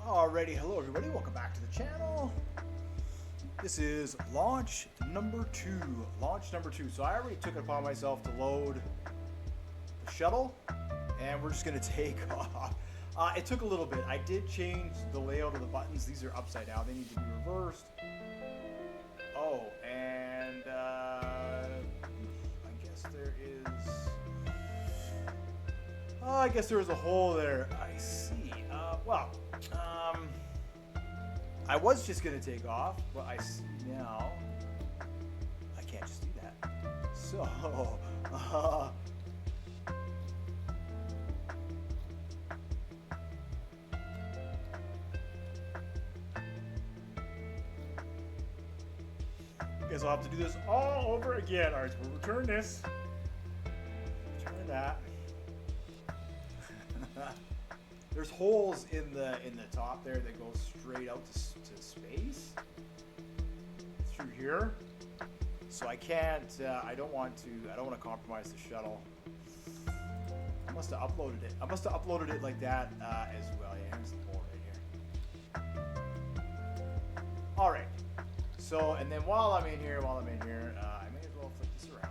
Alrighty, hello everybody, welcome back to the channel. This is launch number 2. So I already took it upon myself to load the shuttle, and we're just going to take off. It took a little bit. I did change the layout of the buttons. These are upside down. They need to be reversed. Oh, and I guess there is... I guess there was a hole there. I see. I was just going to take off, but I see now I can't just do that. So, guess I'll have to do this all over again. All right, so we'll return this. Return that. There's holes in the top there that go straight out to space through here. So I can't. I don't want to compromise the shuttle. I must have uploaded it. I must have uploaded it like that as well. Yeah, here's the hole right here. All right. So and then while I'm in here, I may as well flip this around.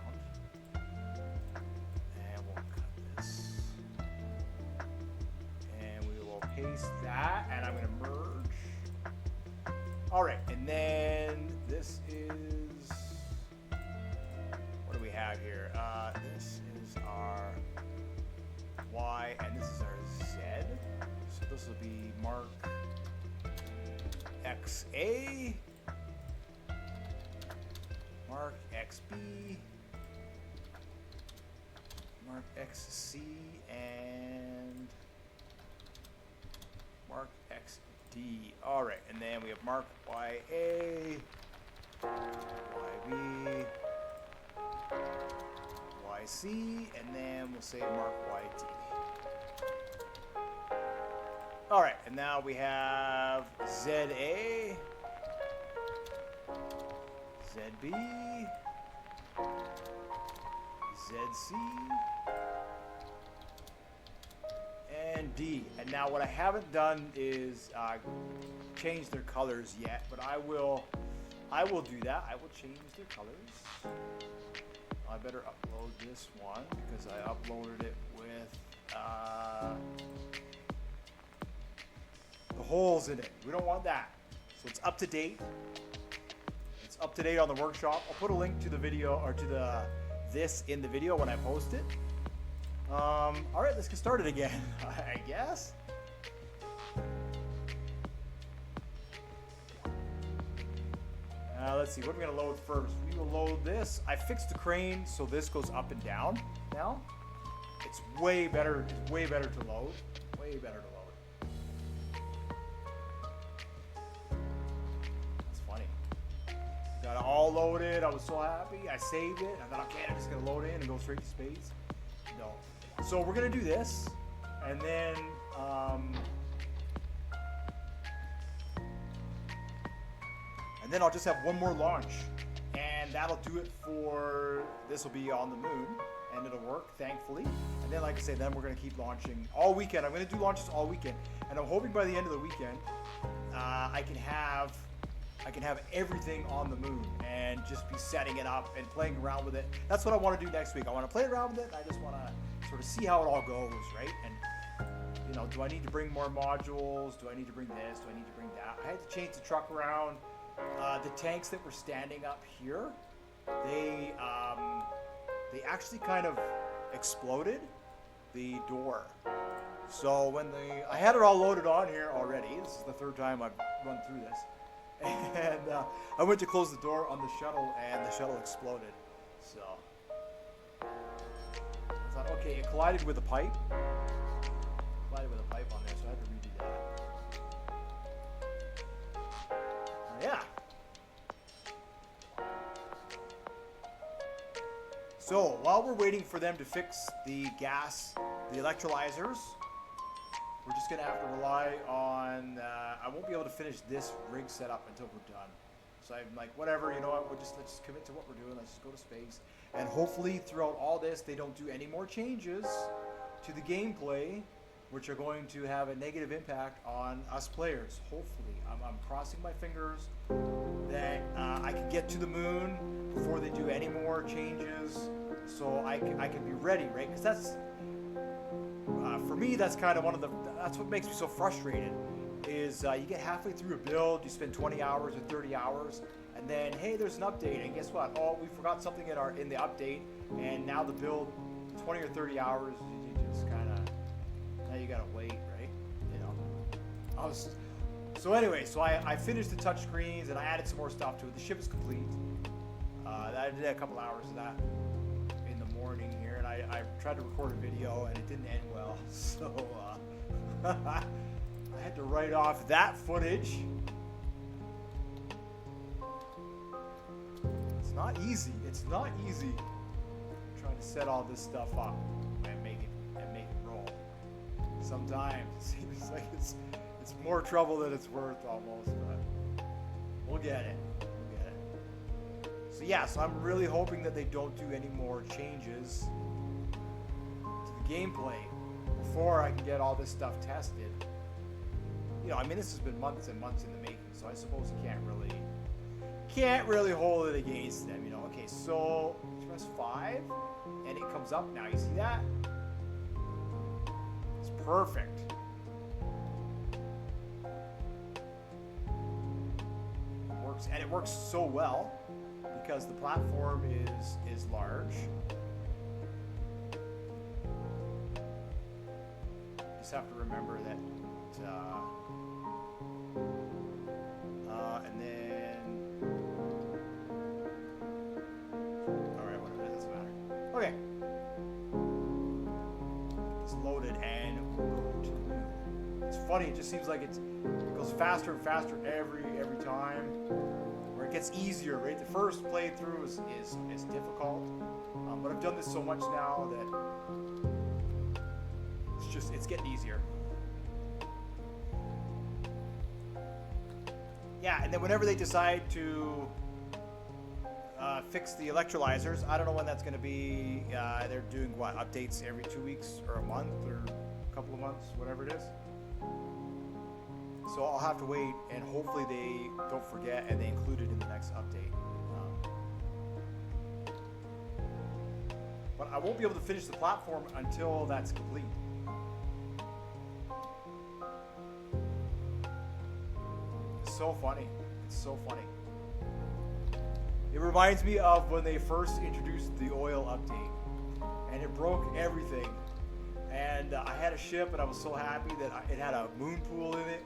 Paste that, and I'm going to merge. All right, and then this is, what do we have here? This is our Y, and this is our Z. So this will be Mark XA, Mark XB, Mark XC, and Mark XD. All right, and then we have Mark YA, YB, YC, and then we'll say Mark YD. All right, and now we have ZA, ZB, ZC, and D. And now what I haven't done is change their colors yet, but I will do that. I will change their colors. I better upload this one because I uploaded it with the holes in it. We don't want that. So it's up to date. It's up to date on the workshop. I'll put a link to the video or to this in the video when I post it. All right, let's get started again, I guess. Let's see, what are we gonna load first? We will load this. I fixed the crane so this goes up and down now. It's way better. It's way better to load. Way better to load. That's funny. Got it all loaded. I was so happy. I saved it. I thought, okay, I'm just gonna load in and go straight to space. No. So we're gonna do this, and then I'll just have one more launch, and that'll do it for. This will be on the moon, and it'll work, thankfully. And then, like I said, then we're gonna keep launching all weekend. I'm gonna do launches all weekend, and I'm hoping by the end of the weekend, I can have everything on the moon and just be setting it up and playing around with it. That's what I want to do next week. I want to play around with it, and I just want to sort of see how it all goes, right? And, you know, do I need to bring more modules? Do I need to bring this? Do I need to bring that? I had to change the truck around. The tanks that were standing up here, they actually kind of exploded the door. So when I had it all loaded on here already. This is the third time I've run through this. And I went to close the door on the shuttle, and the shuttle exploded. So I thought, okay, it collided with a pipe. Collided with a pipe on there, so I had to redo that. Yeah. So while we're waiting for them to fix the gas, the electrolyzers, we're just gonna have to rely on. I won't be able to finish this rig setup until we're done. So I'm like, whatever, you know what? Let's just commit to what we're doing. Let's just go to space, and hopefully throughout all this, they don't do any more changes to the gameplay which are going to have a negative impact on us players. Hopefully, I'm crossing my fingers that I can get to the moon before they do any more changes, so I can be ready, right? Because that's for me, that's kind of that's what makes me so frustrated. Is you get halfway through a build, you spend 20 hours or 30 hours, and then hey, there's an update, and guess what? Oh, we forgot something in the update, and now the build, 20 or 30 hours, you just kind of now you gotta wait, right? You know. So anyway, I finished the touch screens and I added some more stuff to it. The ship is complete. I did a couple hours of that in the morning here, and I tried to record a video and it didn't end well, so I had to write off that footage. It's not easy. It's not easy trying to set all this stuff up and make it roll. Sometimes it seems like it's more trouble than it's worth almost, but we'll get it. So yeah, so I'm really hoping that they don't do any more changes to the gameplay before I can get all this stuff tested. You know, I mean, this has been months and months in the making, so I suppose you can't really hold it against them. You know, okay, so press 5 and it comes up now. You see that? It's perfect. And it works so well because the platform is large. You just have to remember that, and then, all right, whatever, it doesn't matter. Okay, it's loaded and we'll go to the moon. It's funny, it just seems like it goes faster and faster every time. Where it gets easier, right? The first playthrough is difficult, but I've done this so much now that it's getting easier. Yeah, and then whenever they decide to fix the electrolyzers, I don't know when that's going to be. They're doing what, updates every 2 weeks or a month or a couple of months, whatever it is. So I'll have to wait, and hopefully they don't forget and they include it in the next update. But I won't be able to finish the platform until that's complete. It's so funny. It's so funny. It reminds me of when they first introduced the oil update, and it broke everything. And I had a ship, and I was so happy that it had a moon pool in it.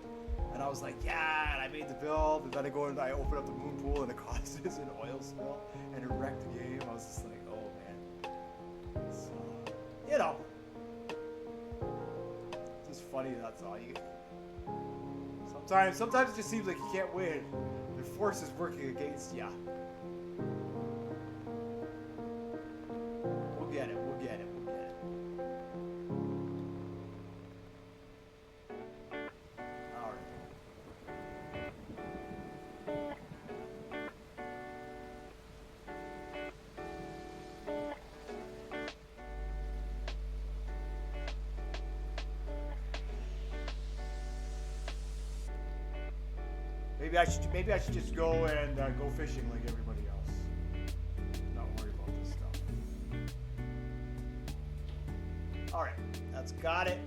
And I was like, yeah, and I made the build, and then I opened up the moon pool, and it caused an oil spill, and it wrecked the game. I was just like, oh, man. So, you know. It's just funny, that's all. Sometimes it just seems like you can't win. The force is working against you. We'll get it. Maybe I should just go and go fishing like everybody else. Not worry about this stuff. All right, that's got it.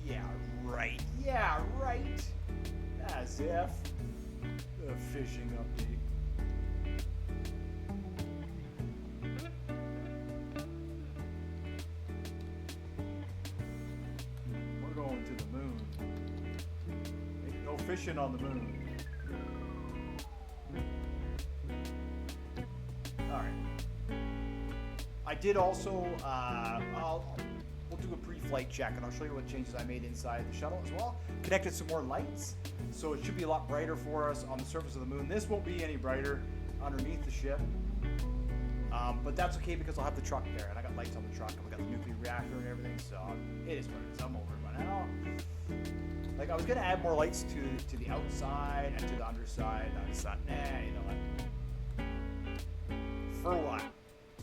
Yeah, right. As if the fishing update. We're going to the moon. Ain't no fishing on the moon. I did also, we'll do a pre-flight check, and I'll show you what changes I made inside the shuttle as well. Connected some more lights, so it should be a lot brighter for us on the surface of the moon. This won't be any brighter underneath the ship, but that's okay because I'll have the truck there, and I got lights on the truck, and we got the nuclear reactor and everything, so it is what it is. I'm over it by now. Like, I was going to add more lights to the outside and to the underside, and I just thought, nah, you know what? For what?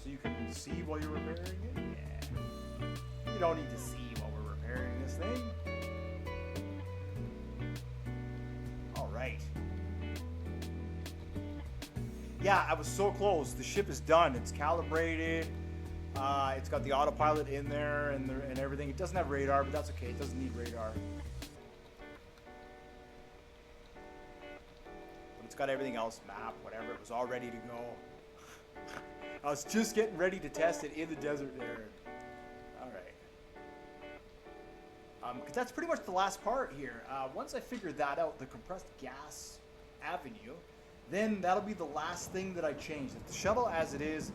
So you can see while you're repairing it? Yeah. You don't need to see while we're repairing this. this thing. All right. Yeah, I was so close. The ship is done. It's calibrated. It's got the autopilot in there and everything. It doesn't have radar, but that's okay. It doesn't need radar. But it's got everything else, map, whatever. It was all ready to go. I was just getting ready to test it in the desert there. All right. Because that's pretty much the last part here. Once I figured that out, the compressed gas avenue, then that'll be the last thing that I change. The shuttle as it is,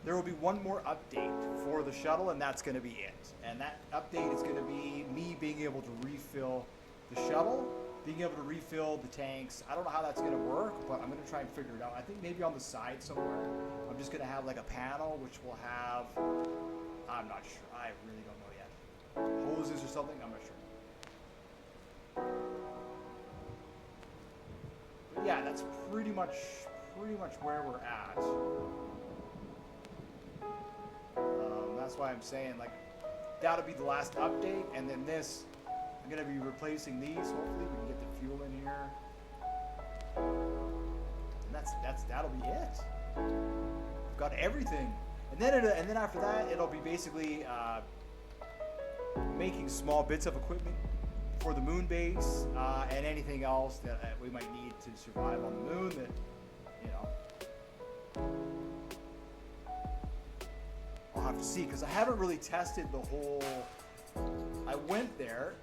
there will be one more update for the shuttle, and that's going to be it. And that update is going to be me being able to refill the shuttle, being able to refill the tanks. I don't know how that's going to work, but I'm going to try and figure it out. I think maybe on the side somewhere, I'm just going to have like a panel which will have, I'm not sure. I really don't know yet. Hoses or something? I'm not sure. But yeah, that's pretty much where we're at. That's why I'm saying, like, that'll be the last update, and then this, I'm gonna be replacing these. Hopefully, we can get the fuel in here, and that'll be it. We've got everything, and then after that, it'll be basically making small bits of equipment for the moon base and anything else that we might need to survive on the moon. That, you know. I'll have to see, because I haven't really tested the whole. I went there,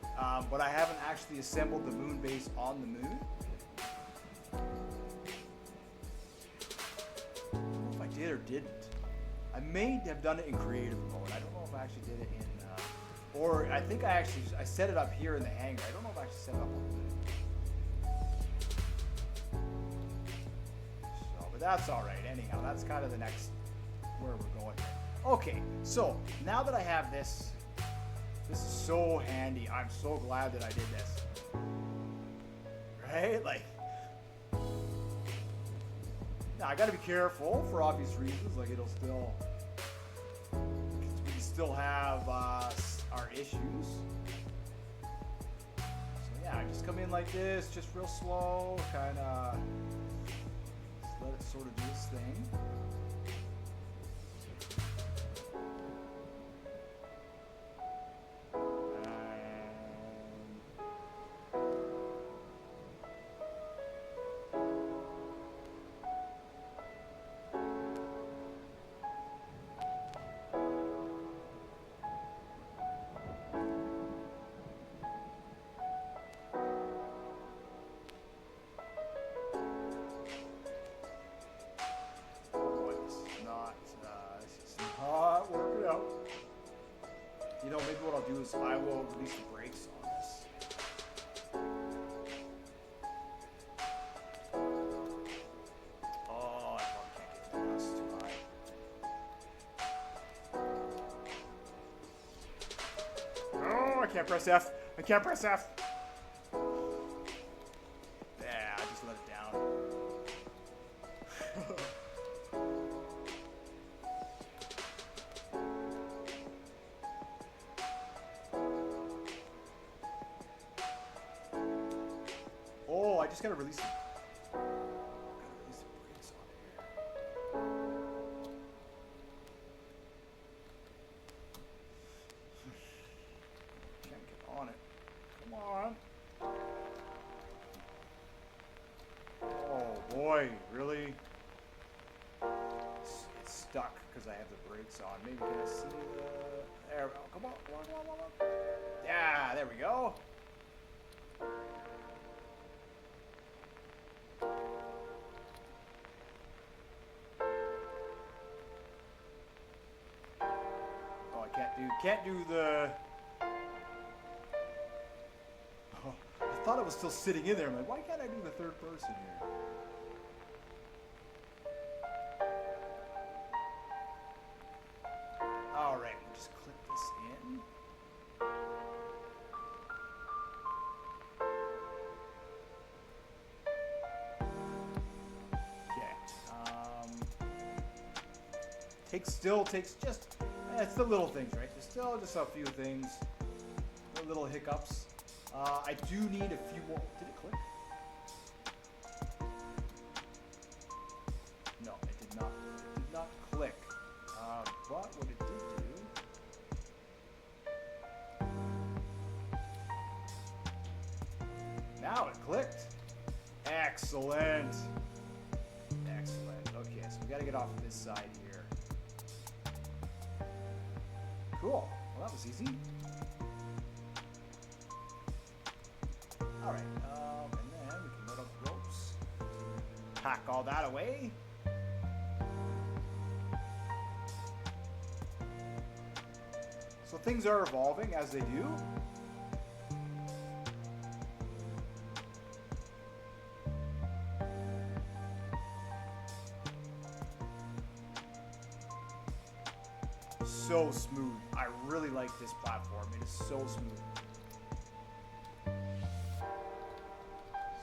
but I haven't actually assembled the moon base on the moon. I don't know if I did or didn't. I may have done it in creative mode. I don't know if I actually did it in, or I think I set it up here in the hangar. I don't know if I actually set it up on the moon. So, but that's all right. Anyhow, that's kind of the next where we're going here. Okay, so now that I have this, this is so handy. I'm so glad that I did this. Right? Like, now I gotta be careful for obvious reasons. Like, it'll still, we still have our issues. So yeah, I just come in like this, just real slow, kind of let it sort of do its thing. You know, maybe what I'll do is I will release the brakes on this. Oh, I probably can't get the gas too high. Oh, I can't press F. I can't press F. Yeah, I just let it down. Oh, I just gotta release it. Gotta release the brakes on here. Can't get on it. Come on. Oh boy, really? It's stuck because I have the brakes on. Maybe can I see the? There we go. Come on, come on, come on, come on. Yeah, there we go. Can't do the. Oh, I thought it was still sitting in there. I'm like, why can't I do the third person here? All right, we'll just click this in. Okay. Takes just. It's the little things, right? There's still just a few things. little hiccups. I do need a few more. Did it click? No, it did not. It did not click. But what it did do. Now it clicked. Excellent. Excellent. Okay, so we got to get off this side here. Cool. Well, that was easy. All right. And then we can load up the ropes. Pack all that away. So things are evolving as they do. So smooth. I really like this platform. It is so smooth.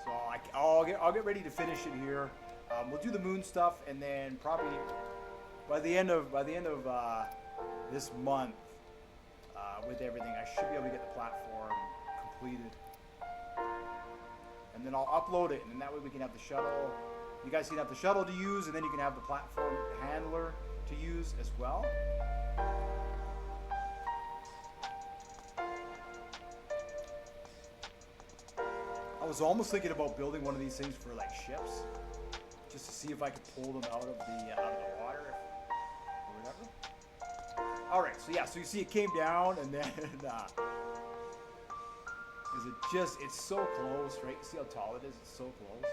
So I'll get ready to finish it here. We'll do the moon stuff, and then probably by the end of this month, with everything, I should be able to get the platform completed. And then I'll upload it, and then that way we can have the shuttle. You guys can have the shuttle to use, and then you can have the platform handler to use as well. I was almost thinking about building one of these things for like ships, just to see if I could pull them out of the water or whatever. All right, so yeah, so you see it came down, and then it's so close, right? You see how tall it is? It's so close.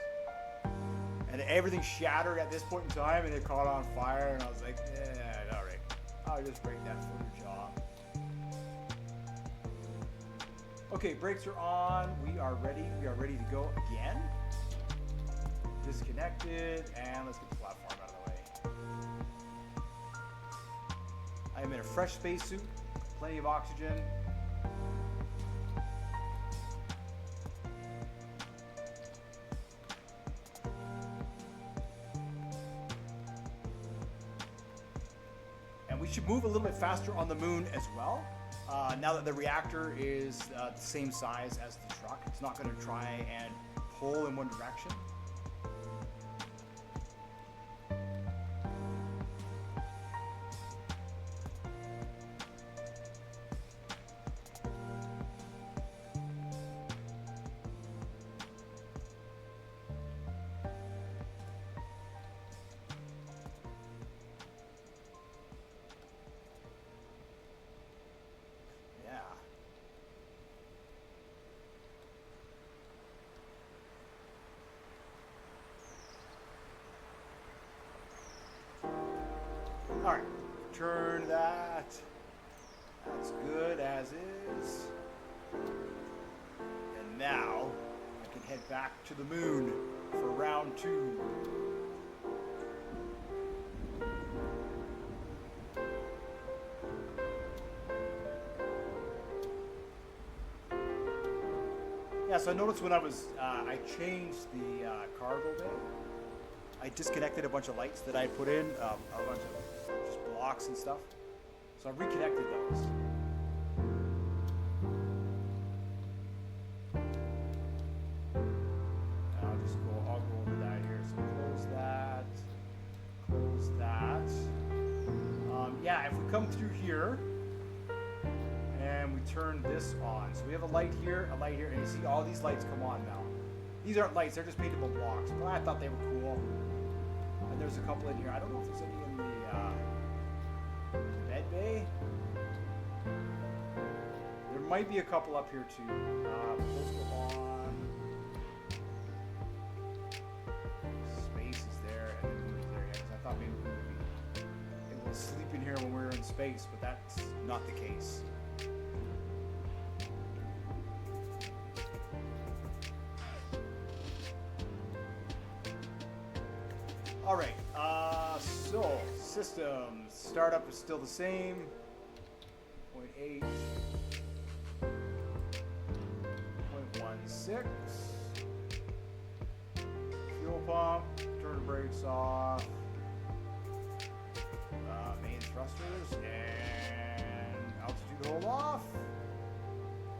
And everything shattered at this point in time, and it caught on fire, and I was like, yeah, all right. I'll just break that for your job. Okay, brakes are on. We are ready. We are ready to go again. Disconnected, and let's get the platform out of the way. I am in a fresh spacesuit, plenty of oxygen. We should move a little bit faster on the moon as well. Now that the reactor is the same size as the truck, it's not going to try and pull in one direction. All right, turn that. That's good as is. And now I can head back to the moon for round 2. Yeah, so I noticed when I changed the cargo bay, I disconnected a bunch of lights that I put in, a bunch of just blocks and stuff. So I reconnected those. I'll go over that here. So close that. Yeah, if we come through here and we turn this on. So we have a light here, and you see all these lights come on now. These aren't lights, they're just paintable blocks. But I thought they were cool. And there's a couple in here. I don't know if there's any in the med bay. There might be a couple up here too. Those go on. Space is there, and then moon is there. Yeah, because I thought maybe we would be able to sleep in here when we were in space, but that's not the case. All right, so systems, startup is still the same, 0.8, 0.16, fuel pump, turn the brakes off, main thrusters, and altitude hold off,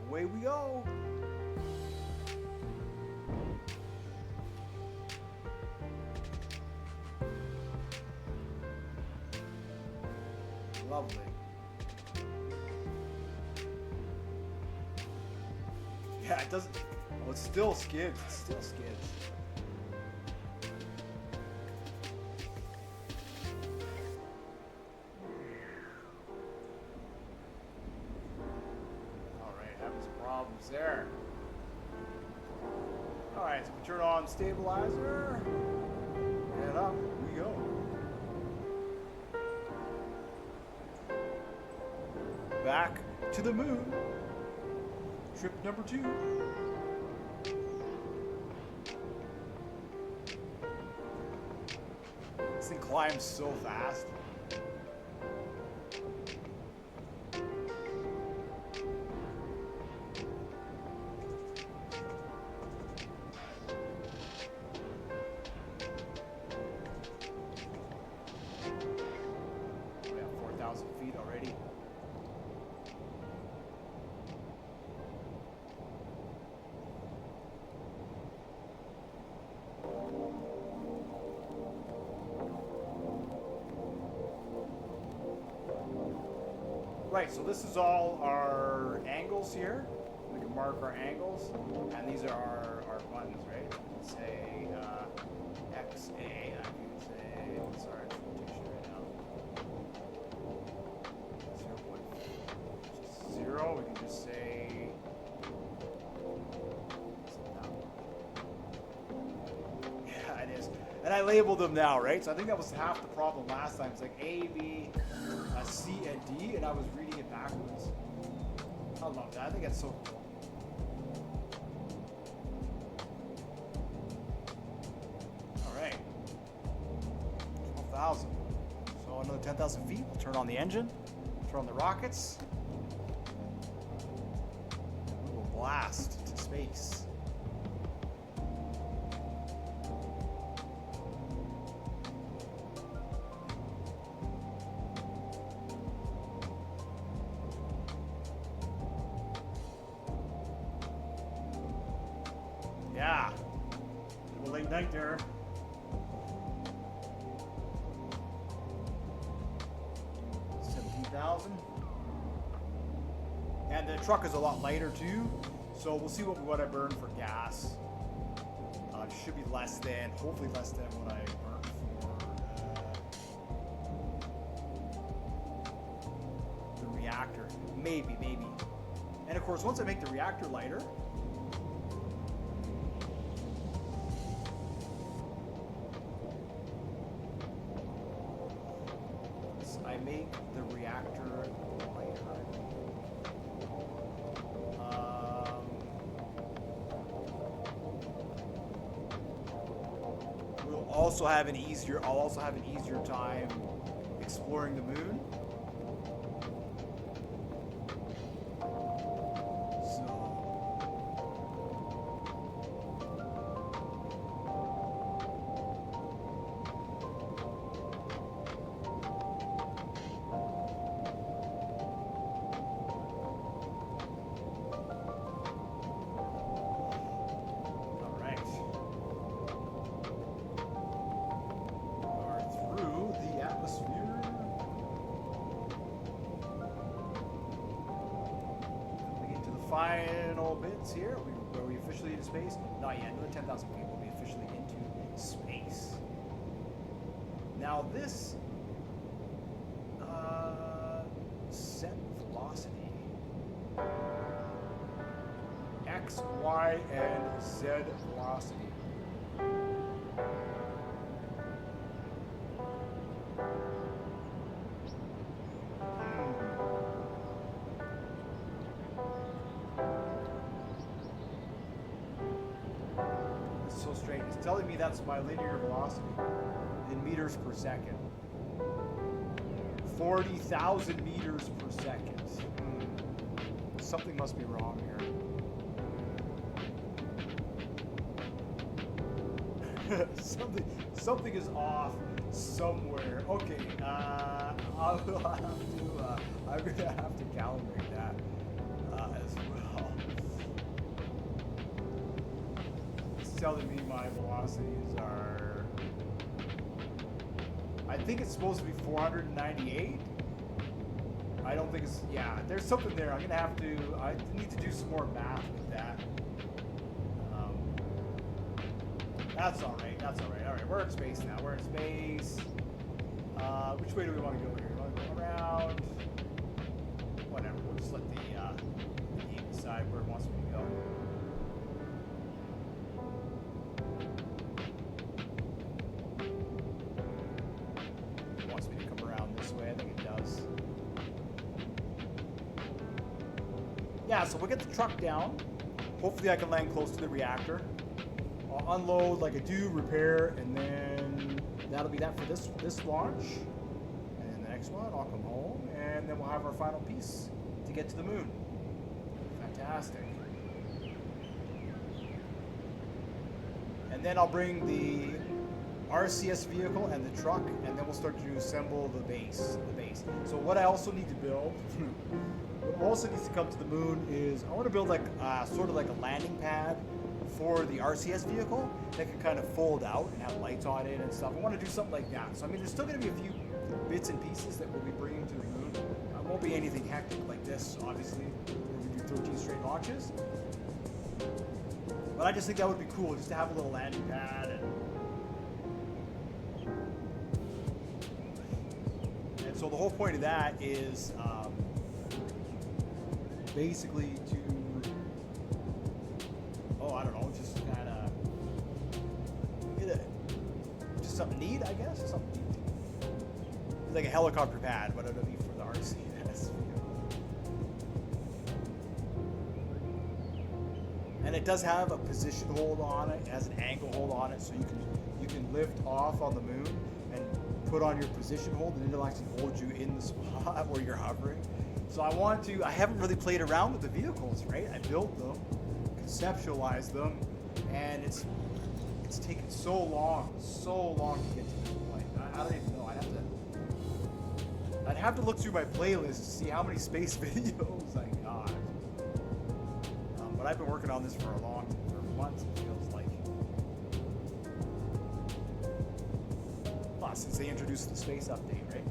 away we go. Lovely. Yeah, it doesn't. Oh, it's still skids. It's still skids. Alright, having some problems there. Alright, so we turn on stabilizer. And up we go. Back to the moon. Trip number 2. This thing climbs so fast. We have 4,000 feet already. Right, so this is all our angles here. We can mark our angles, and these are our buttons, right? We can say X, A, and I can say, sorry, it's rotation right now. 0.0, we can just say, yeah, it is. And I labeled them now, right? So I think that was half the problem last time. It's like A, B, C, and D, and I was reading it backwards. I love that. I think that's so cool. All right. 12,000. So another 10,000 feet. We'll turn on the engine, turn on the rockets, and we will blast to space. Yeah, a late night there. $17,000. And the truck is a lot lighter too, so we'll see what I burn for gas. It should be less than, hopefully less than what I burned for the reactor. Maybe. And of course, once I make the reactor lighter, make the reactor lighter. I'll also have an easier time exploring the moon. Final bits here. Are we officially into space? Not yet. Another 10,000 feet will be officially into space. Now this set velocity, X, Y, and Z velocity. So straight. It's telling me that's my linear velocity in meters per second. 40,000 meters per second. Something must be wrong here. Something is off somewhere. Okay, I'm gonna have to calibrate that as well. telling me my velocities are... I think it's supposed to be 498. I don't think it's... Yeah, there's something there. I'm going to have to... I need to do some more math with that. That's all right. That's all right. All right, we're in space now. We're in space. Which way do we want to go here? We want to go around... Whatever. We'll just let the game decide where it wants me to go. It wants me to come around this way. I think it does. Yeah, so we'll get the truck down. Hopefully I can land close to the reactor. I'll unload like I do, repair, and then that'll be that for this launch. And then the next one, I'll come home, and then we'll have our final piece to get to the moon. Fantastic. And then I'll bring the RCS vehicle and the truck, and then we'll start to assemble the base. So what I also need to build, what also needs to come to the moon is I want to build like sort of like a landing pad for the RCS vehicle that can kind of fold out and have lights on it and stuff. I want to do something like that. So I mean, there's still going to be a few bits and pieces that we'll be bringing to the moon. It won't be anything hectic like this, obviously. We'll do 13 straight launches. But I just think that would be cool, just to have a little landing pad. And so the whole point of that is basically to, I don't know, just kind of get it, just something neat, I guess, something neat. It's like a helicopter pad, but it'll be for the RCS. And it does have a position hold on it. It has an angle hold on it, so you can lift off on the moon and put on your position hold, and it'll actually hold you in the spot where you're hovering. So I haven't really played around with the vehicles, right? I built them, conceptualized them, and it's taken so long to get to this point. I don't even know. I'd have to look through my playlist to see how many space videos I got. But I've been working on this for months, it feels like. Well, since they introduced the space update, right?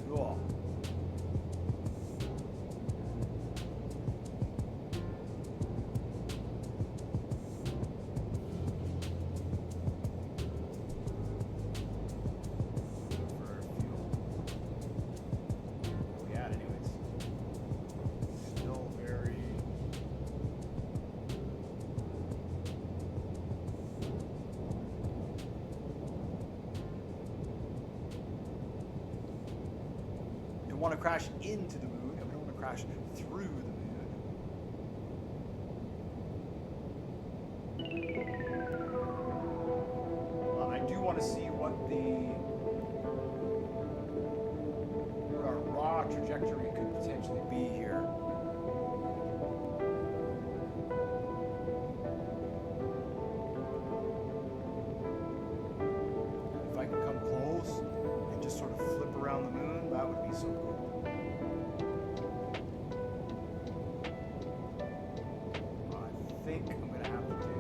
Cool. Want to crash into the moon, and we don't want to crash through the moon. I do want to see what our raw trajectory could potentially be here. If I can come close and just sort of flip around the moon, that would be so cool. I think I'm gonna have to do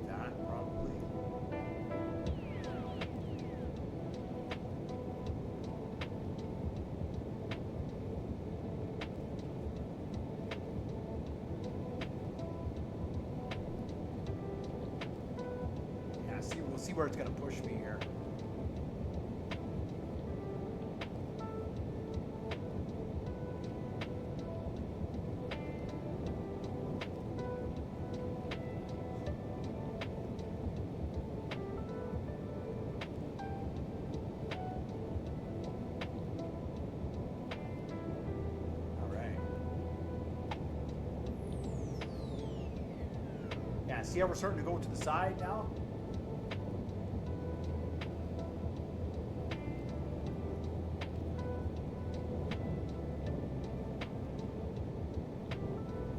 that probably. Yeah, we'll see where it's gonna push me here. See how we're starting to go to the side now?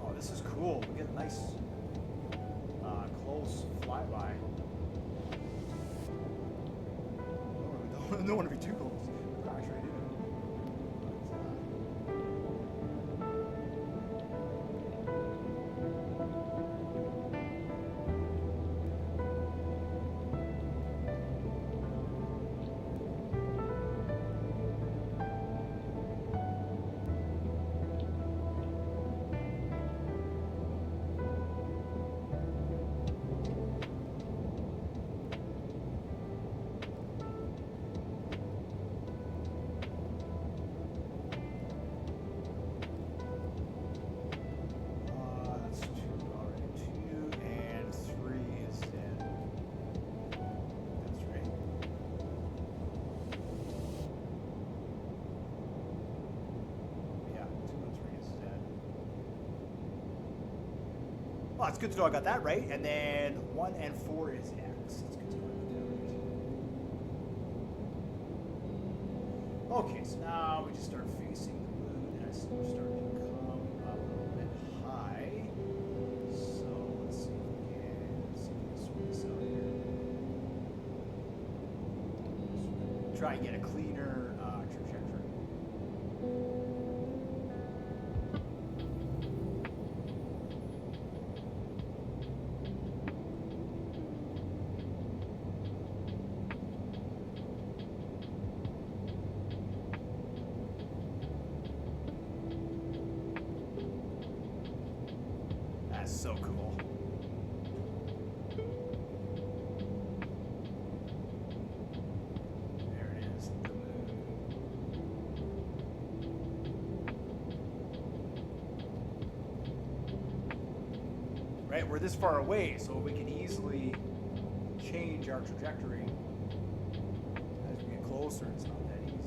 Oh, this is cool. We get a nice close flyby. Don't want to be too close. Crash right into it. Oh, it's good to know I got that right. And then 1 and 4 is X. It's good to know I got that right. Okay, so now we just start facing the moon, and I see we're starting to come up a little bit high. So let's see if we can sort this out here. So try and get a cleaner trajectory. That's so cool. There it is, the moon. Right, we're this far away, so we can easily change our trajectory as we get closer. It's not that easy.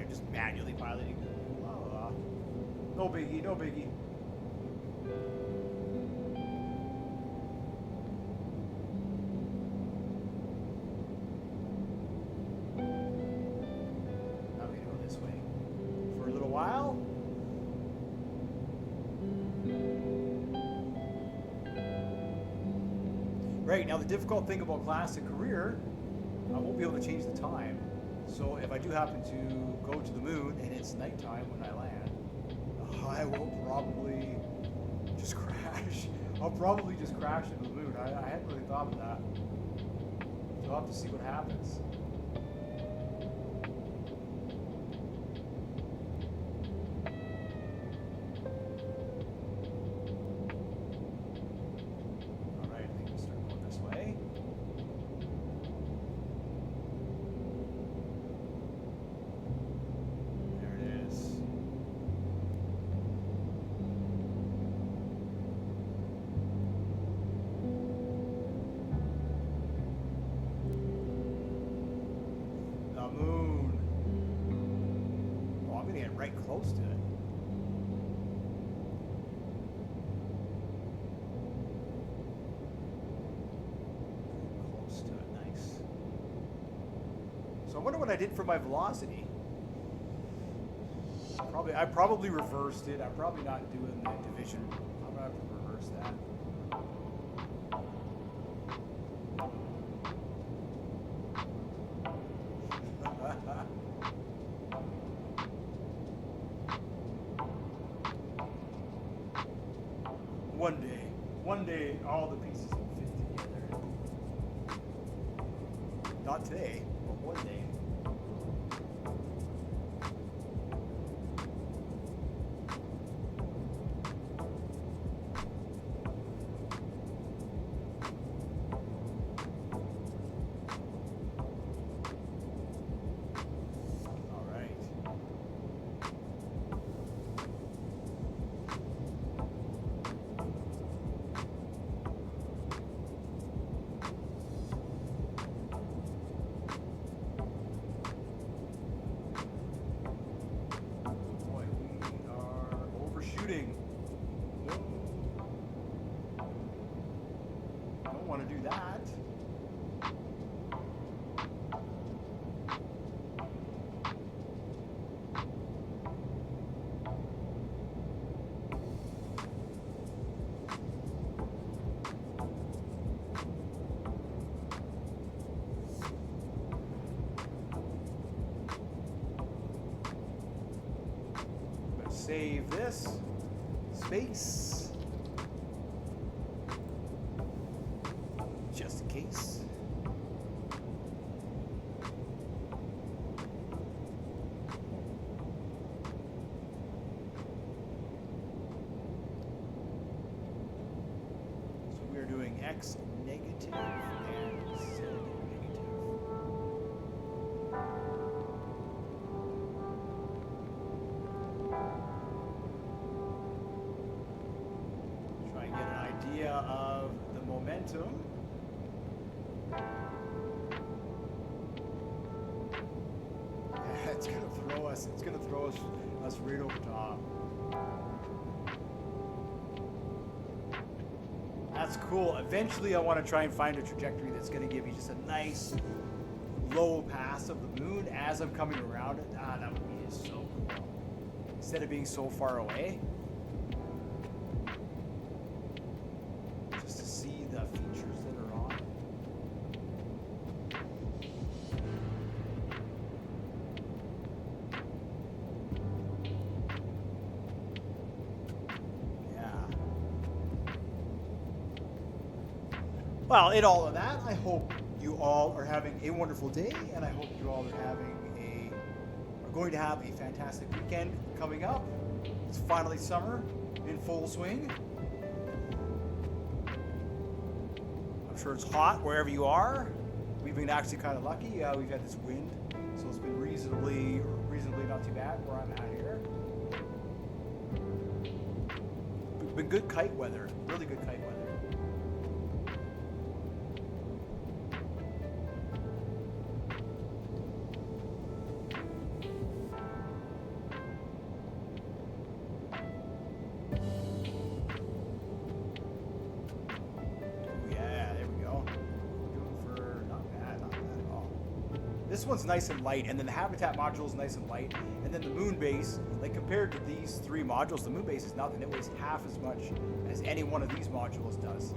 Just manually piloting. No biggie, no biggie. I'm gonna go this way for a little while. Right, now the difficult thing about Classic Career, I won't be able to change the time. So if I do happen to go to the moon and it's nighttime when I land, I will probably just crash. I'll probably just crash into the moon. I hadn't really thought of that. So I'll have to see what happens. Alright, I think we'll start going this way. Moon. Oh, I'm gonna get right close to it. Close to it, nice. So I wonder what I did for my velocity. I probably reversed it. I'm probably not doing the division. I'm gonna have to reverse that. One day, all the pieces will fit together. Not today, but one day. Don't want to do that. Save this space just in case. So we are doing X negative and Z negative. Try and get an idea of the momentum. Yeah, it's gonna throw us. It's gonna throw us right over top. That's cool. Eventually, I want to try and find a trajectory that's going to give you just a nice low pass of the moon as I'm coming around it. Ah, that would be just so cool. Instead of being so far away, just to see the features that are on it. Well, in all of that, I hope you all are having a wonderful day, and I hope you all are going to have a fantastic weekend coming up. It's finally summer in full swing. I'm sure it's hot wherever you are. We've been actually kind of lucky. We've had this wind, so it's been reasonably not too bad where I'm at here. It's been good kite weather, really good kite weather. This one's nice and light, and then the habitat module is nice and light, and then the moon base, like compared to these three modules, the moon base is nothing. It weighs half as much as any one of these modules does.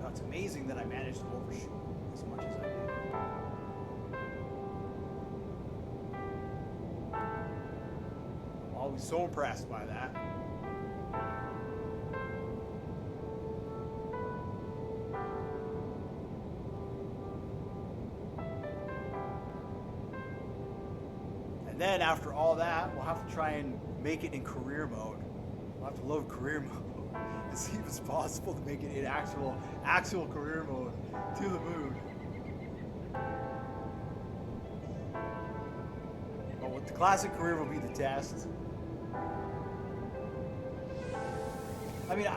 Now, it's amazing that I managed to overshoot as much as I did. I was so impressed by that. And then after all that, we'll have to try and make it in career mode. We'll have to load career mode and see if it's possible to make it in actual career mode to the moon. But with the classic career will be the test. I mean,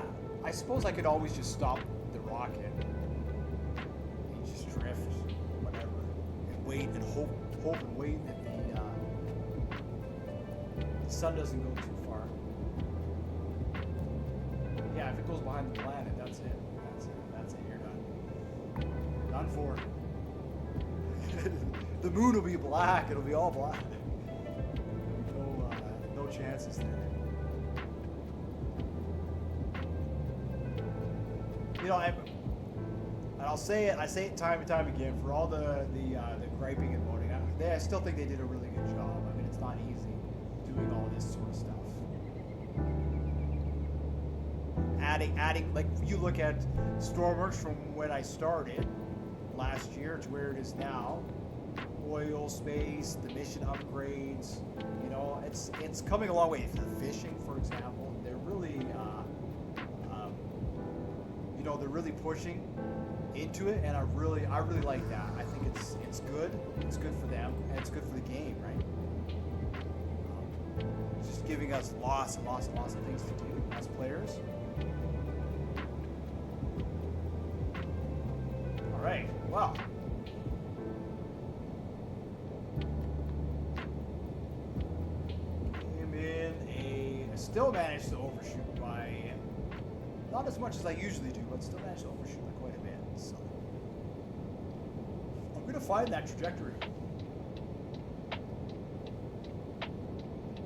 I suppose I could always just stop the rocket and just drift, whatever, and wait and hope and wait that the sun doesn't go too far. Yeah, if it goes behind the planet, that's it. That's it. You're done. Done for. The moon will be black. It'll be all black. No chances there. You know, and I'll say it. I say it time and time again. For all the griping and moaning, I still think they did a really good job. I mean, it's not easy doing all this sort of stuff. Adding, like you look at Stormworks from when I started last year to where it is now. Oil, space, the mission upgrades. You know, it's coming a long way. The fishing, for example, they're really. They're really pushing into it, and I really like that. I think it's good. It's good for them, and it's good for the game, right? It's just giving us lots and lots of things to do as players. All right. Well. I still managed to overshoot by. Not as much as I usually do, but still managed to overshoot by quite a bit. So I'm going to find that trajectory.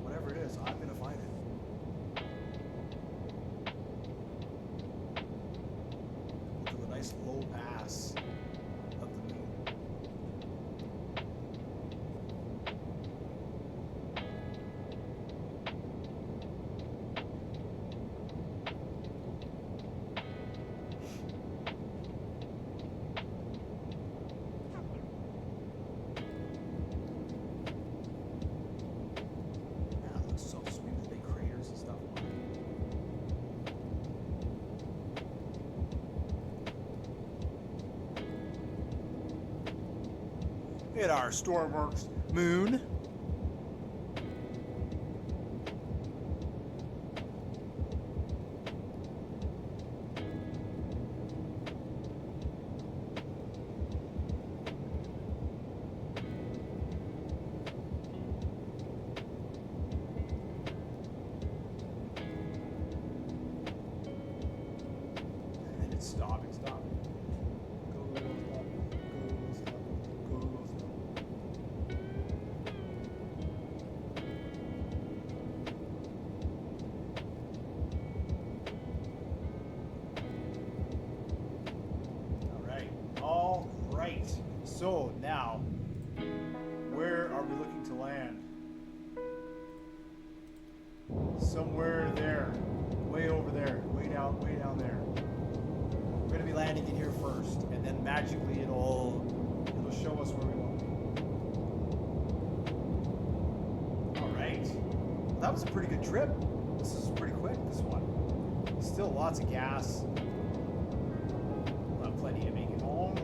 Whatever it is, I'm going to find it. We'll do a nice low pass of the moon. in our Stormworks moon. Stop. Go, stop. All right. So now, where are we looking to land? Somewhere there, way over there, way down there. We're going to be landing in here first, and then magically it'll show us where we want. All right. Well, that was a pretty good trip. This is pretty quick, this one. Still lots of gas. We'll have plenty to make it home.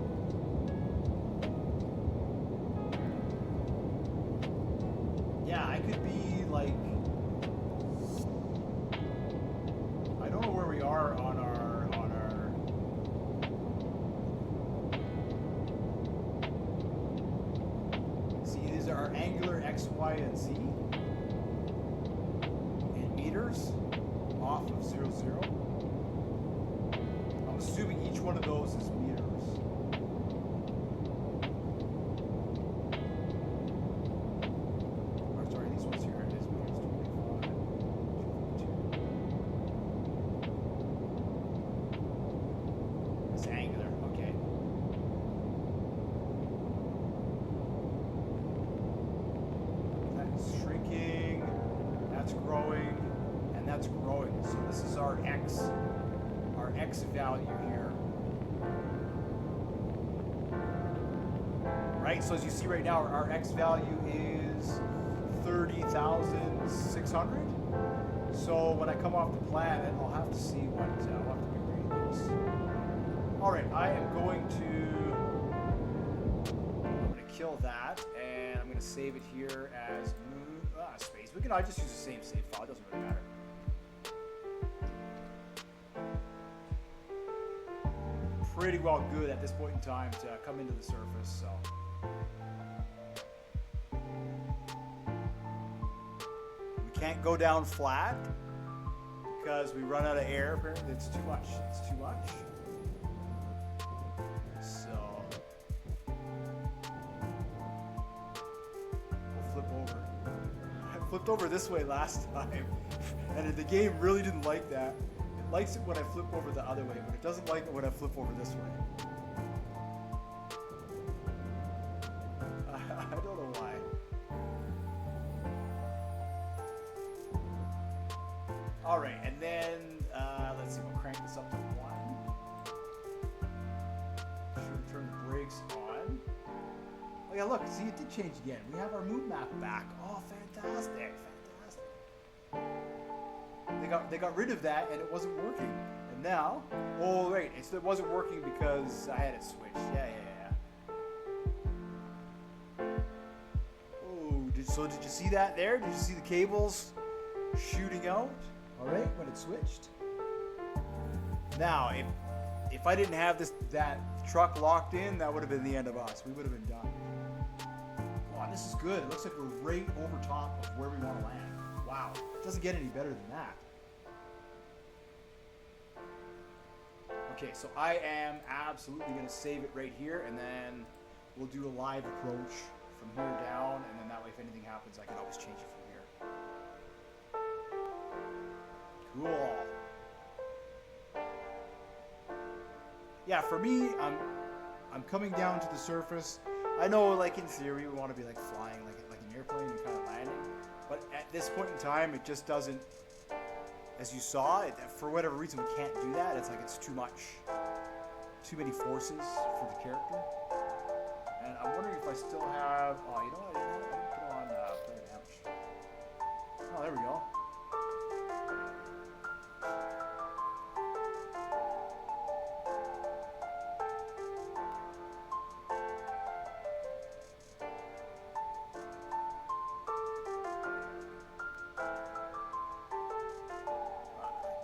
Yeah, I could be like... I don't know where we are on our... Our angular X, Y, and Z in meters off of 0, 0. I'm assuming each one of those is meters. Oh, sorry, these ones here it is meters 25. It's angular, okay. Shrinking, that's growing, and that's growing. So this is our X value here. Right, so as you see right now, our X value is 30,600. So when I come off the planet, I'll have to see what, I'll have to reread this. All right, I'm going to kill that, and I'm going to save it here as space. I just use the same save file. It doesn't really matter. Pretty well good at this point in time to come into the surface. So we can't go down flat because we run out of air. Apparently, it's too much. It's too much. So we'll flip over. Flipped over this way last time, and the game really didn't like that. It likes it when I flip over the other way, but it doesn't like it when I flip over this way. I don't know why. All right, and then let's see, we'll crank this up to 1. Sure, turn the brakes on. Oh yeah, look, see, it did change again. We have our moon map back. Oh, fantastic. They got rid of that and it wasn't working. And now, oh wait, it wasn't working because I had it switched. Yeah. Oh, did you see that there? Did you see the cables shooting out? All right, when it switched. Now, if I didn't have that truck locked in, that would have been the end of us. We would have been done. Wow, this is good. It looks like we're right over top of where we want to land. Wow, it doesn't get any better than that. Okay, so I am absolutely going to save it right here, and then we'll do a live approach from here down, and then that way if anything happens, I can always change it from here. Cool. Yeah, for me, I'm coming down to the surface. I know, like, in theory, we want to be like flying like an airplane and kind of landing, but at this point in time, it just doesn't. As you saw, for whatever reason, we can't do that. It's like it's too much, too many forces for the character. And I'm wondering if I still have. Oh, you know what? I didn't put on player damage. Oh, there we go.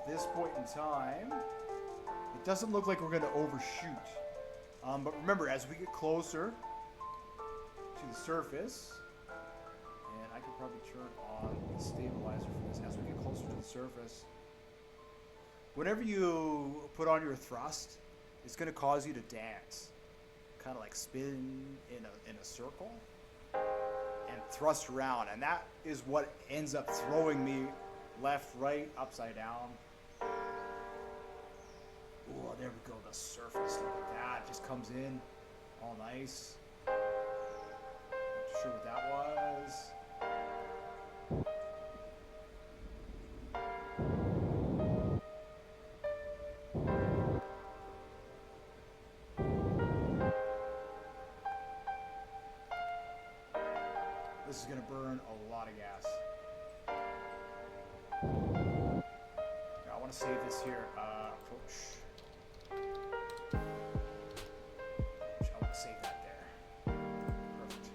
at this point in time, it doesn't look like we're going to overshoot. But remember, as we get closer to the surface, and I could probably turn on the stabilizer for this. As we get closer to the surface, whenever you put on your thrust, it's going to cause you to dance. Kind of like spin in a circle and thrust around. And that is what ends up throwing me left, right, upside down. Oh, there we go, the surface. Look at that. It just comes in all nice. Not too sure what that was. This is going to burn a lot of gas. Now, I want to save this here. Approach. I want to save that there. Perfect.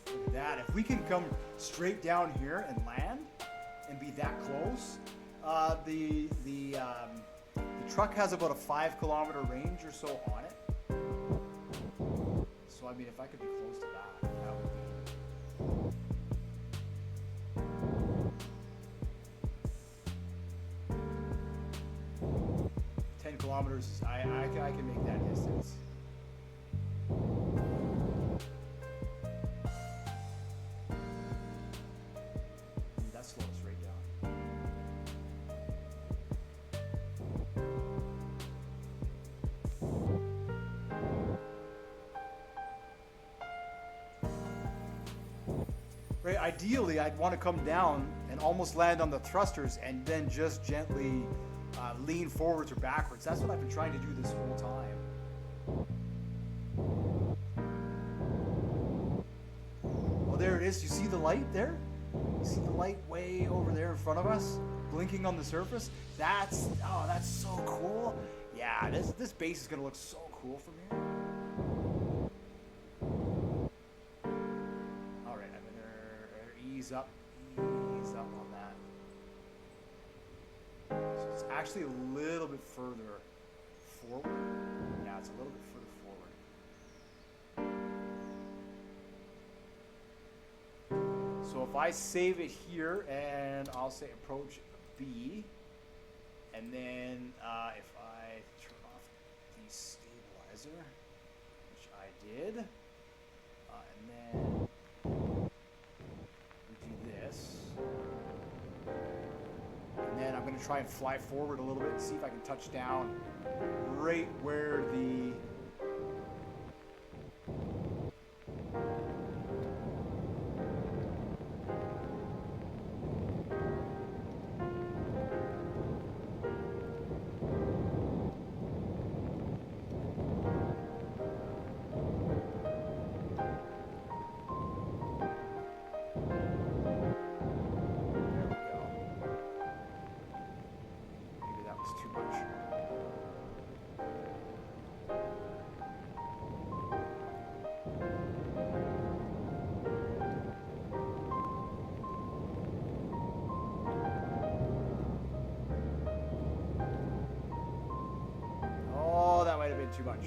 Look at that. If we can come straight down here and land and be that close, the truck has about a 5-kilometer range or so on it. So, I mean, if I could be close to that, that would be... 10 kilometers, I can make that distance. That slows us right down. Right, ideally, I'd want to come down and almost land on the thrusters and then just gently lean forwards or backwards. That's what I've been trying to do this whole time. Oh, there it is. You see the light there? You see the light way over there in front of us, blinking on the surface? That's so cool. Yeah, this base is gonna look so cool from here. All right, I'm gonna ease up on that. So it's actually a little bit further forward. Yeah, it's a little bit further forward. So if I save it here and I'll say approach B, and then if I turn off the stabilizer, which I did, and then we do this, and then I'm going to try and fly forward a little bit and see if I can touch down right where the too much.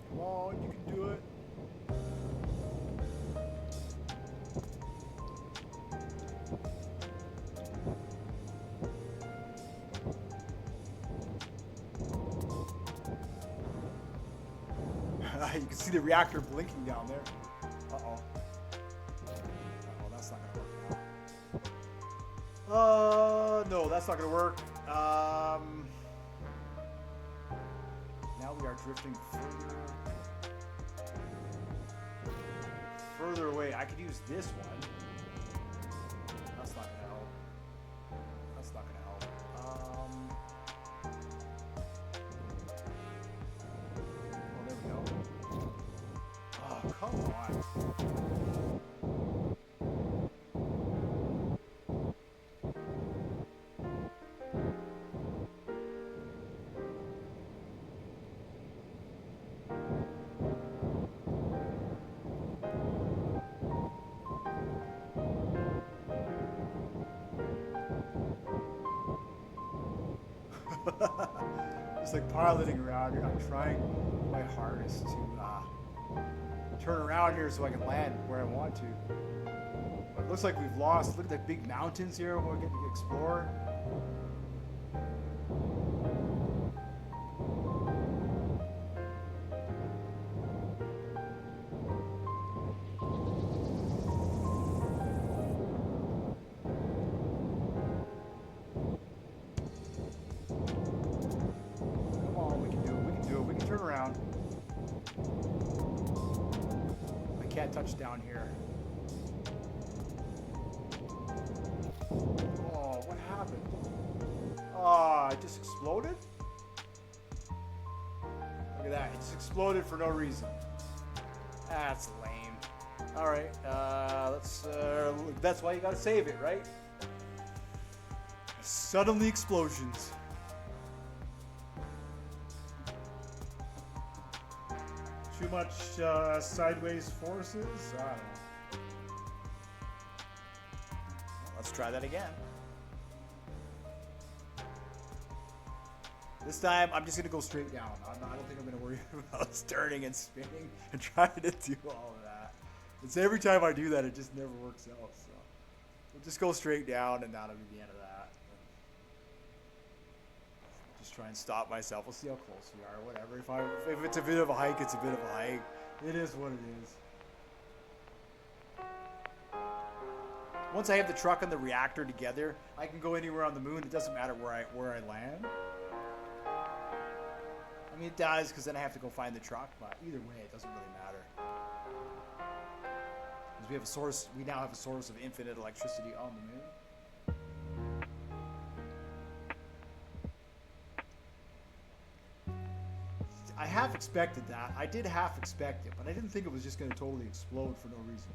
Come on, you can do it. You can see the reactor blinking down there. Uh-oh. Uh-oh, that's not gonna work. No, that's not gonna work. Now we are drifting further away. I could use this one. That's not gonna help. That's not gonna help. Oh, there we go. Oh, come on. Just like piloting around here. I'm trying my hardest to turn around here so I can land where I want to. But it looks like we've lost. Look at the big mountains here we're getting to explore. Come on, we can do it. We can do it. We can turn around. I can't touch down here. Oh, what happened? Oh, it just exploded? Look at that. It just exploded for no reason. That's lame. Alright, let's, that's why you gotta save it, right? Suddenly explosions. Too much, sideways forces? I don't know. Let's try that again. This time, I'm just going to go straight down. I don't think I'm going to worry about turning and spinning and trying to do all of that. It's every time I do that, it just never works out. So we'll just go straight down, and that'll be the end of that. Just try and stop myself. We'll see how close we are, whatever. If it's a bit of a hike, it's a bit of a hike. It is what it is. Once I have the truck and the reactor together, I can go anywhere on the moon. It doesn't matter where I land. I mean, it does, because then I have to go find the truck, but either way, it doesn't really matter. Because we now have a source of infinite electricity on the moon. I half expected that. I did half expect it, but I didn't think it was just going to totally explode for no reason.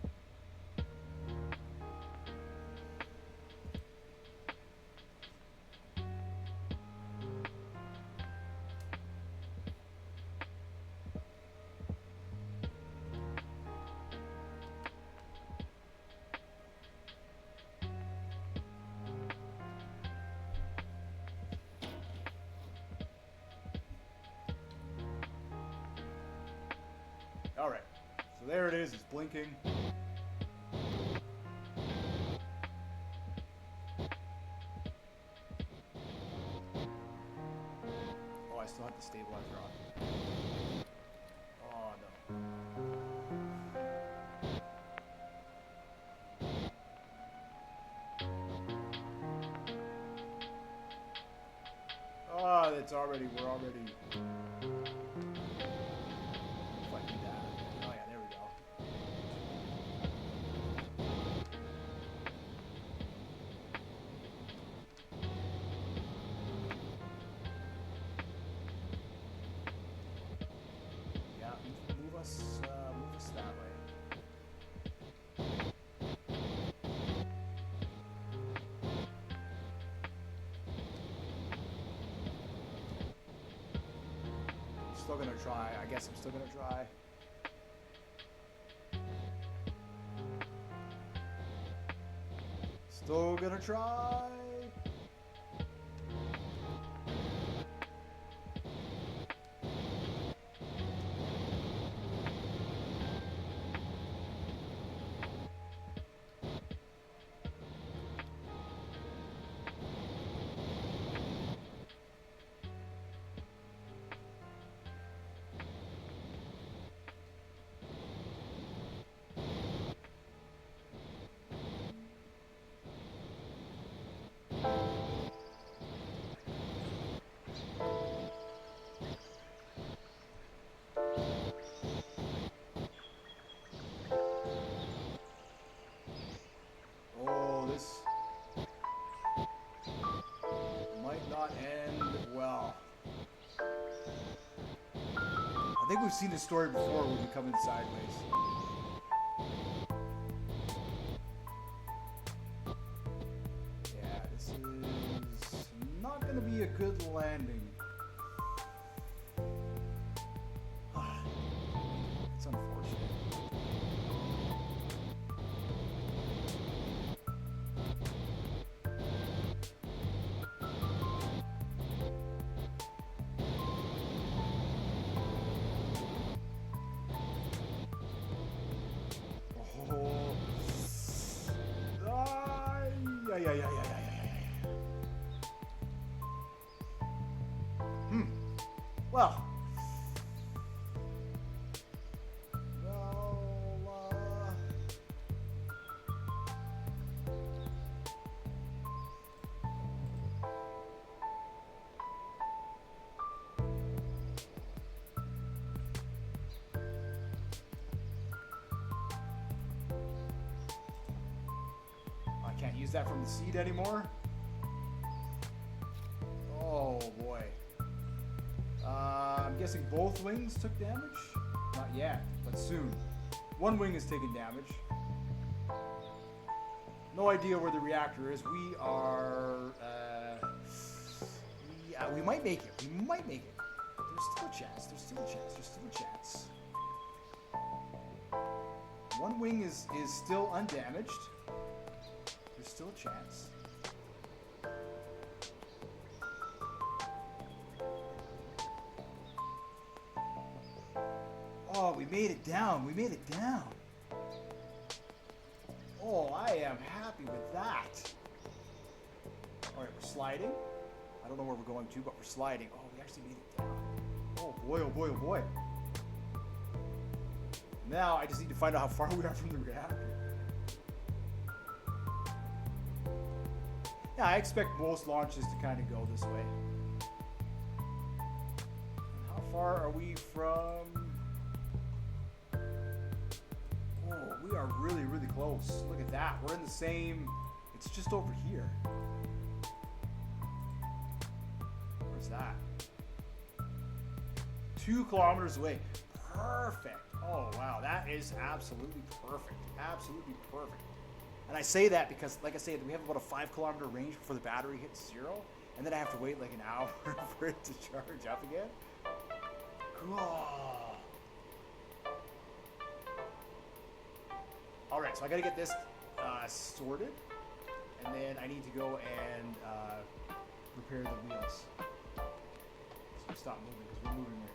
Alright, so there it is, it's blinking. Oh, I still have the stabilizer on. Oh, no. Oh, we're already... Move us that way. I'm still gonna try. I guess I'm still gonna try. Still gonna try. I think we've seen this story before when we come in sideways. going to be a good landing. It's unfortunate. Yeah. Well. I can't use that from the seed anymore. Oh boy. I'm guessing both wings took damage? Not yet, but soon. One wing is taking damage. No idea where the reactor is. We are... we might make it. We might make it. There's still a chance. There's still a chance. There's still a chance. One wing is still undamaged. There's still a chance. Oh, we made it down. We made it down. Oh, I am happy with that. All right, we're sliding. I don't know where we're going to, but we're sliding. Oh, we actually made it down. Oh boy, oh boy, oh boy. Now I just need to find out how far we are from the reactor. Yeah, I expect most launches to kind of go this way. How far are we from... Oh, we are really, really close. Look at that. We're in the same... It's just over here. Where's that? 2 kilometers away. Perfect. Oh, wow. That is absolutely perfect. Absolutely perfect. And I say that because, like I said, we have about a 5 kilometer range before the battery hits 0. And then I have to wait like an hour for it to charge up again. Cool. All right, so I got to get this sorted. And then I need to go and repair the wheels. So stop moving because we're moving right now.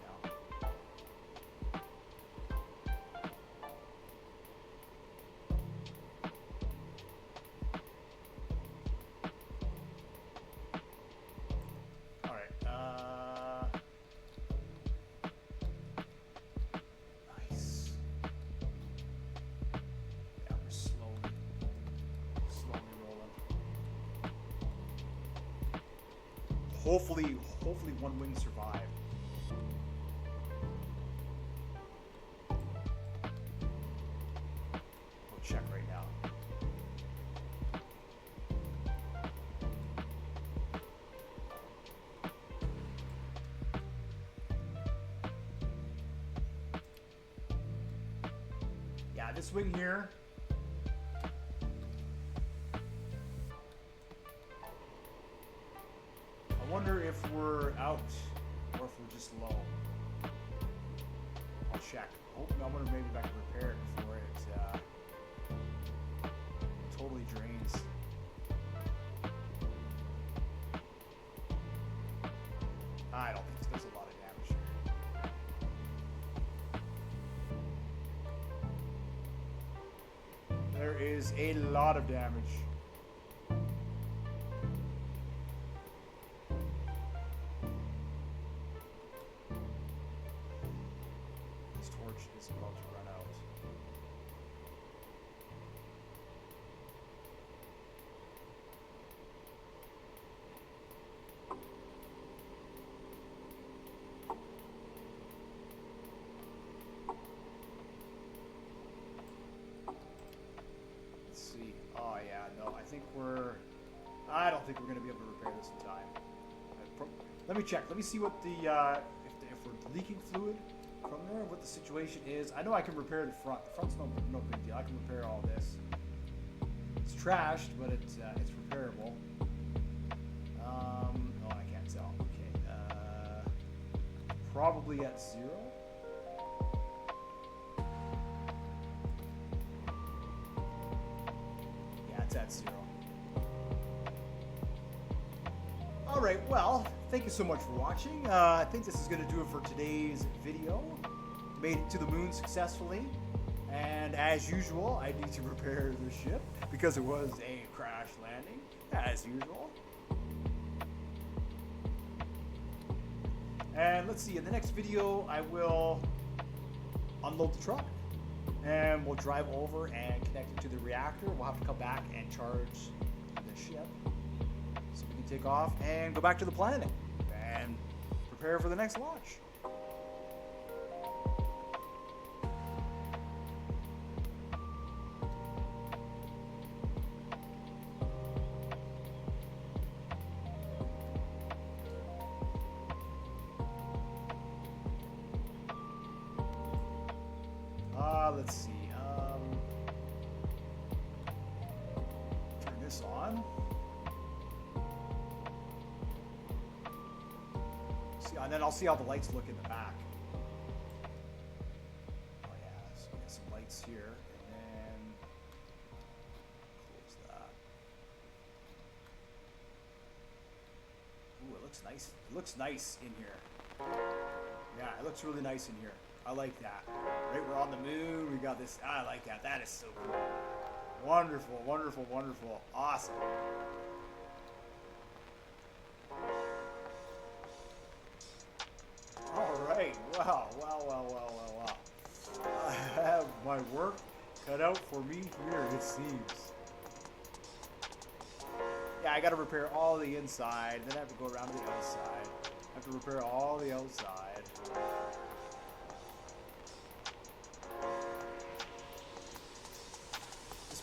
Hopefully one wing survived. We'll check right now. Yeah, this wing here. I wonder if we're out or if we're just low. I'll check. Oh, I wonder maybe if I can repair it before it totally drains. I don't think there's a lot of damage here. There is a lot of damage. Is about to run out. Let's see. Oh yeah, no, I don't think we're going to be able to repair this in time. Let me check. Let me see what the if we're leaking fluid from there, what the situation is. I know I can repair the front. The front's no big deal. I can repair all this. It's trashed, but it's repairable. Oh, I can't probably at 0. Yeah, it's at 0. Alright, well, thank you so much for watching. I think this is going to do it for today's video. Made it to the moon successfully. And as usual, I need to repair the ship because it was a crash landing, as usual. And let's see, in the next video, I will unload the truck. And we'll drive over and connect it to the reactor. We'll have to come back and charge the ship. So we can take off and go back to the planet and prepare for the next launch. Let's see. Turn this on. See, and then I'll see how the lights look in the back. Oh yeah, so we got some lights here, and then close that. Ooh, it looks nice. It looks nice in here. Yeah, it looks really nice in here. I like that. Right, we're on the moon. We got this. I like that. That is so cool. Wonderful, wonderful, wonderful. Awesome. All right. Wow, wow, wow, wow, wow, wow. I have my work cut out for me here, it seems. Yeah, I got to repair all the inside. Then I have to go around to the outside. I have to repair all the outside.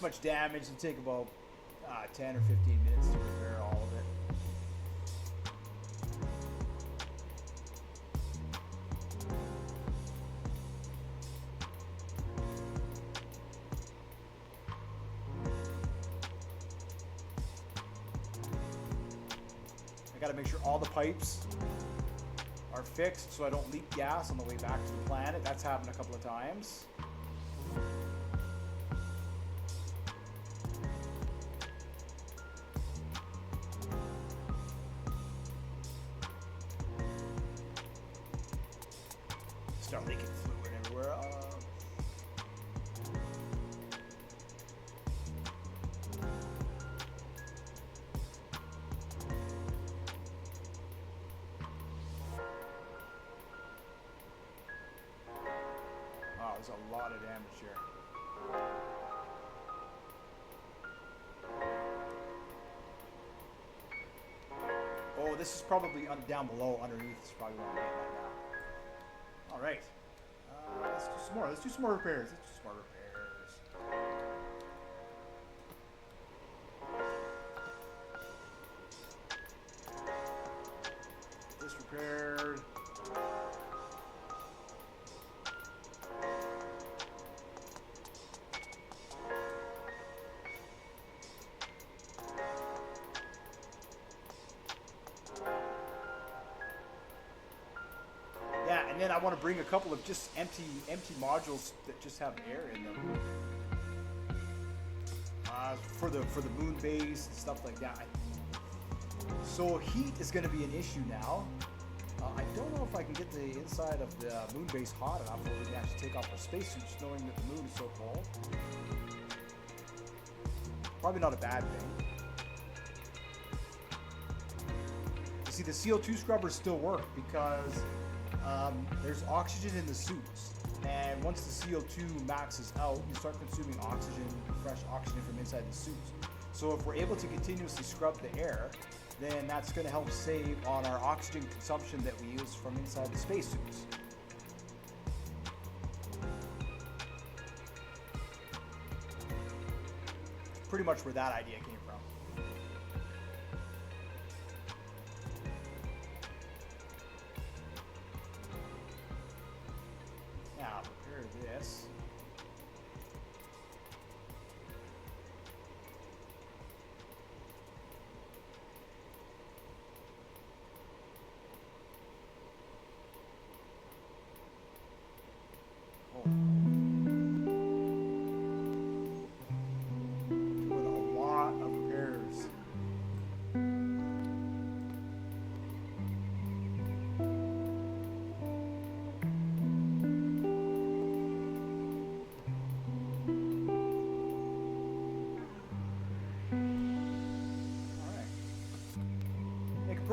Much damage to take about 10 or 15 minutes to repair all of it. I gotta make sure all the pipes are fixed so I don't leak gas on the way back to the planet. That's happened a couple of times. Start leaking fluid everywhere. Wow, there's a lot of damage here. Oh, this is probably down below, underneath. It's probably where I'm at right now. All right, let's do some more. Let's do some more repairs. Let's do some more repairs. This repaired. Yeah, and then I want to bring a couple of just empty modules that just have air in them for the moon base and stuff like that. So heat is going to be an issue now. I don't know if I can get the inside of the moon base hot enough where we can actually take off our spacesuits, knowing that the moon is so cold. Probably not a bad thing. You see, the CO2 scrubbers still work because there's oxygen in the suits, and once the CO2 maxes out, you start consuming oxygen, fresh oxygen from inside the suits. So if we're able to continuously scrub the air, then that's going to help save on our oxygen consumption that we use from inside the spacesuits. Pretty much where that idea came from. Now, prepare this.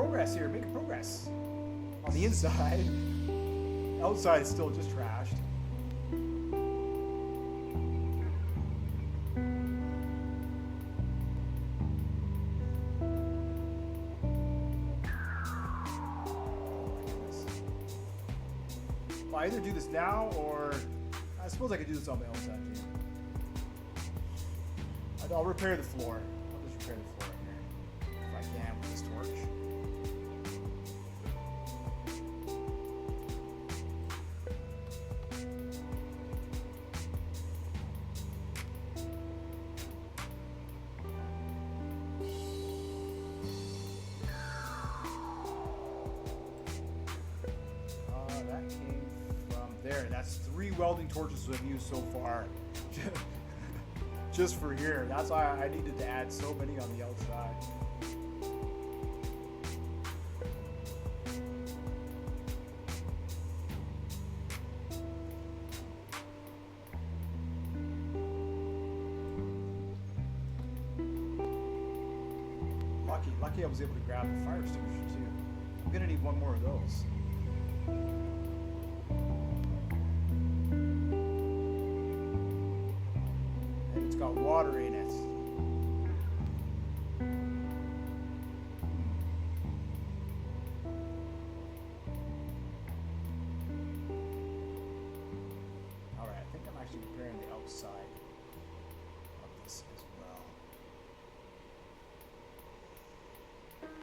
progress here. Making progress. On the inside. Outside is still just trashed. I'll either do this now, or I suppose I could do this on my own side too. I'll repair the floor. I'll just repair the floor in here if I can with this torch. That came from there. That's 3 welding torches I've used so far. Just for here. That's why I needed to add so many on the outside. Lucky I was able to grab the fire extinguisher too. I'm gonna need one more of those. And it's got water in it. Alright, I think I'm actually preparing the outside of this as well.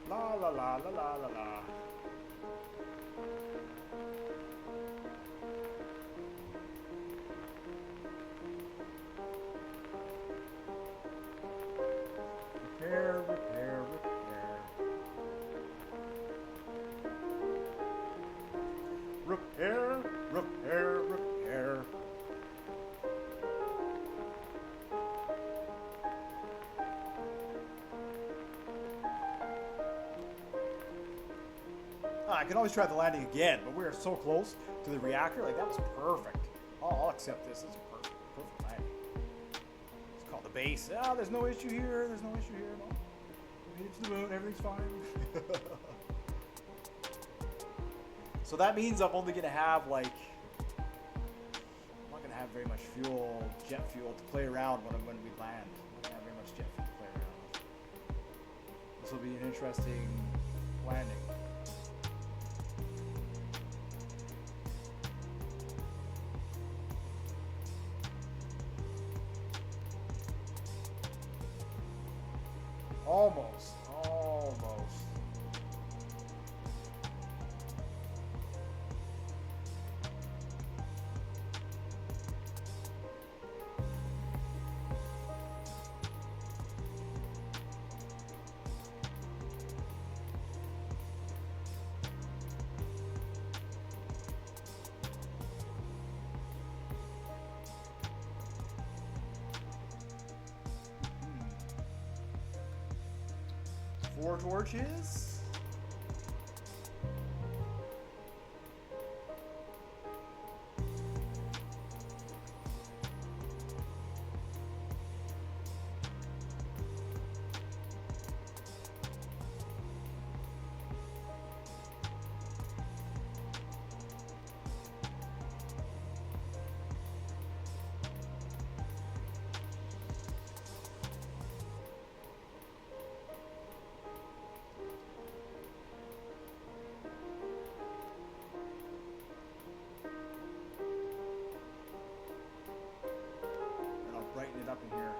La la la la la la la. Repair, repair, repair. Repair, repair, repair. I can always try the landing again, but we are so close to the reactor. Like, that was perfect. I'll accept this. It's a perfect landing. It's called the base. Ah, there's no issue here. There's no issue here. No. We made it to the moon. Everything's fine. So that means I'm only going to have, like, I'm not going to have very much fuel, jet fuel, to play around when we land. I'm not going to have very much jet fuel to play around with. This will be an interesting landing. Almost. Four torches. Up in here.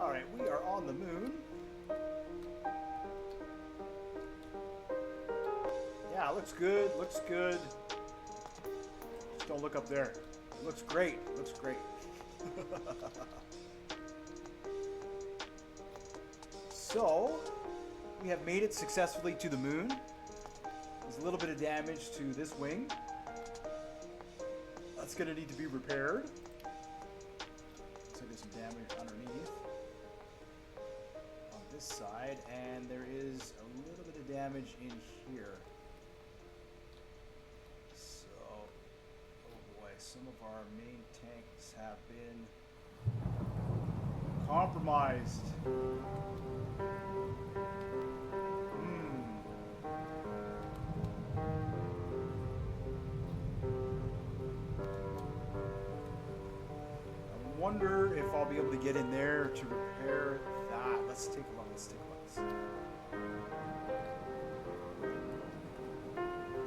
All right, we are on the moon. Yeah, looks good. Looks good. Just don't look up there. It looks great. It looks great. So, we have made it successfully to the moon. There's a little bit of damage to this wing. It's going to need to be repaired. Looks like there's some damage underneath on this side, and there is a little bit of damage in here. So, oh boy, some of our main tanks have been Compromised. I wonder if I'll be able to get in there to repair that. Let's take a look. Let's take a look.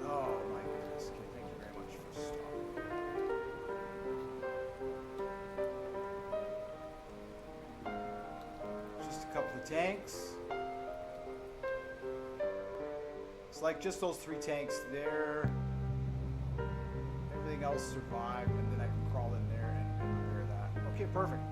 Oh my goodness. Okay, thank you very much for stopping. Just a couple of tanks. It's like just those 3 tanks there. Everything else survived, and then I can crawl in there and repair that. Okay, perfect.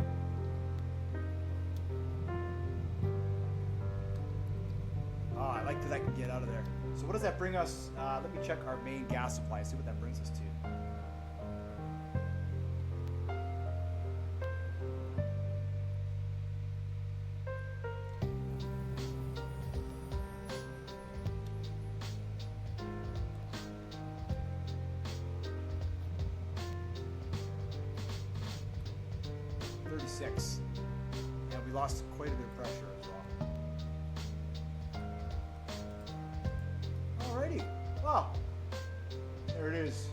Oh, I like that I can get out of there. So what does that bring us? Let me check our main gas supply, see what that brings us to. And we lost quite a bit of pressure as well. Alrighty. Wow. There it is.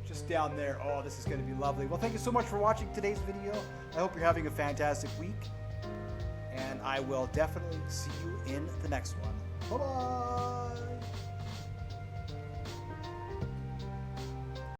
Just down there. Oh, this is going to be lovely. Well, thank you so much for watching today's video. I hope you're having a fantastic week. And I will definitely see you in the next one. Bye-bye.